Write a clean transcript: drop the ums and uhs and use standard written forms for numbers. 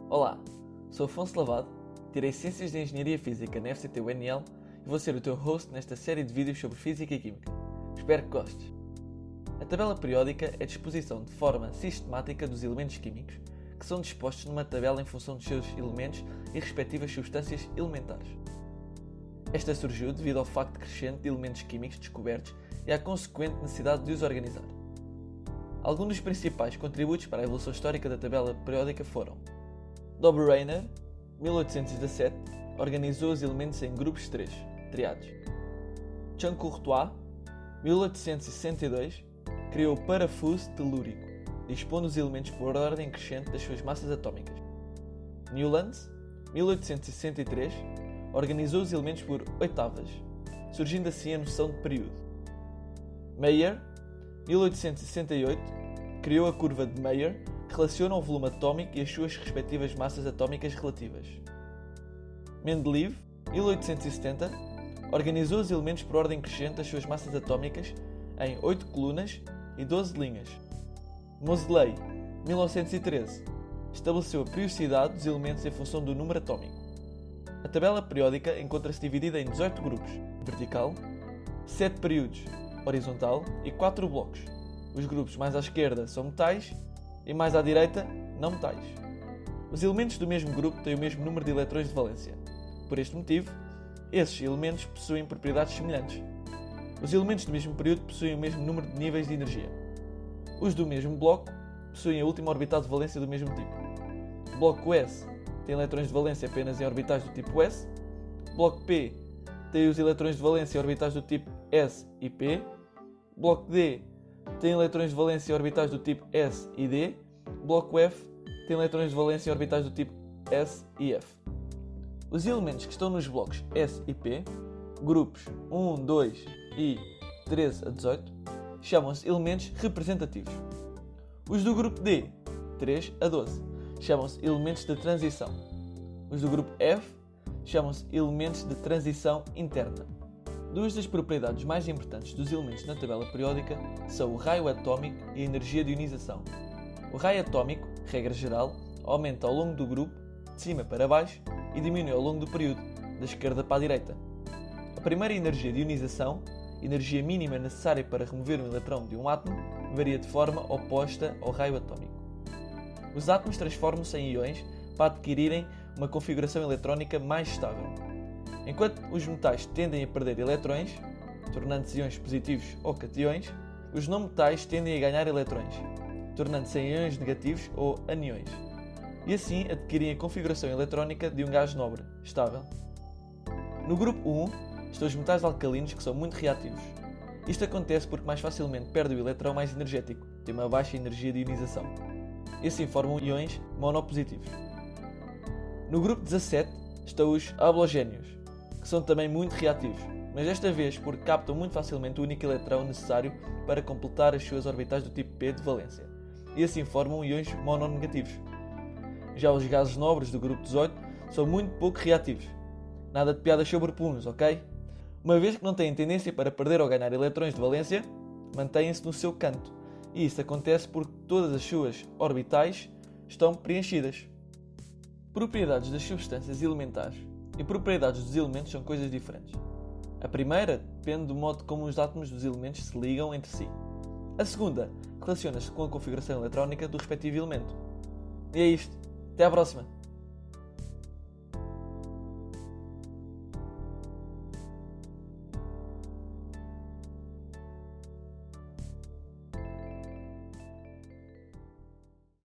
Olá, sou Afonso Lavado, tirei Ciências de Engenharia Física na FCT UNL e vou ser o teu host nesta série de vídeos sobre Física e Química. Espero que gostes. A tabela periódica é a disposição de forma sistemática dos elementos químicos, que são dispostos numa tabela em função dos seus elementos e respectivas substâncias elementares. Esta surgiu devido ao facto crescente de elementos químicos descobertos e à consequente necessidade de os organizar. Alguns dos principais contributos para a evolução histórica da tabela periódica foram: Dobereiner, 1817, organizou os elementos em grupos de 3, triados. Champ-Courtois, 1862, criou o parafuso telúrico, dispondo os elementos por ordem crescente das suas massas atómicas. Newlands, 1863, organizou os elementos por oitavas, surgindo assim a noção de período. Mayer, 1868, criou a curva de Mayer, que relaciona o volume atómico e as suas respectivas massas atómicas relativas. Mendeleev, 1870, organizou os elementos por ordem crescente das suas massas atómicas em 8 colunas e 12 linhas. Moseley, 1913, estabeleceu a periodicidade dos elementos em função do número atómico. A tabela periódica encontra-se dividida em 18 grupos, vertical, 7 períodos, horizontal e 4 blocos. Os grupos mais à esquerda são metais e mais à direita, não metais. Os elementos do mesmo grupo têm o mesmo número de eletrões de valência. Por este motivo, esses elementos possuem propriedades semelhantes. Os elementos do mesmo período possuem o mesmo número de níveis de energia. Os do mesmo bloco possuem a última orbital de valência do mesmo tipo. O bloco S tem eletrões de valência apenas em orbitais do tipo S. O bloco P tem os eletrões de valência em orbitais do tipo S e P. O bloco D tem eletrões de valência em orbitais do tipo S e D. O bloco F tem eletrões de valência em orbitais do tipo S e F. Os elementos que estão nos blocos S e P, grupos 1, 2 e 13 a 18, chamam-se elementos representativos. Os do grupo D, 3 a 12, chamam-se elementos de transição. Os do grupo F chamam-se elementos de transição interna. Duas das propriedades mais importantes dos elementos na tabela periódica são o raio atómico e a energia de ionização. O raio atómico, regra geral, aumenta ao longo do grupo, de cima para baixo, e diminui ao longo do período, da esquerda para a direita. A primeira energia de ionização, energia mínima necessária para remover um eletrão de um átomo, varia de forma oposta ao raio atómico. Os átomos transformam-se em íons para adquirirem uma configuração eletrónica mais estável. Enquanto os metais tendem a perder eletrões, tornando-se íons positivos ou cationes, os não metais tendem a ganhar eletrões, tornando-se em íons negativos ou aniões, e assim adquirem a configuração eletrónica de um gás nobre, estável. No grupo 1 estão os metais alcalinos, que são muito reativos. Isto acontece porque mais facilmente perdem o eletrão mais energético, tem uma baixa energia de ionização, e assim formam íons monopositivos. No grupo 17 estão os halogénios, que são também muito reativos, mas desta vez porque captam muito facilmente o único eletrão necessário para completar as suas orbitais do tipo P de valência, e assim formam íons mononegativos. Já os gases nobres do grupo 18 são muito pouco reativos. Nada de piadas sobre puns, ok? Uma vez que não têm tendência para perder ou ganhar eletrões de valência, mantêm-se no seu canto, e isso acontece porque todas as suas orbitais estão preenchidas. Propriedades das substâncias elementares e propriedades dos elementos são coisas diferentes. A primeira depende do modo como os átomos dos elementos se ligam entre si. A segunda relaciona-se com a configuração eletrónica do respectivo elemento. E é isto. Até à próxima!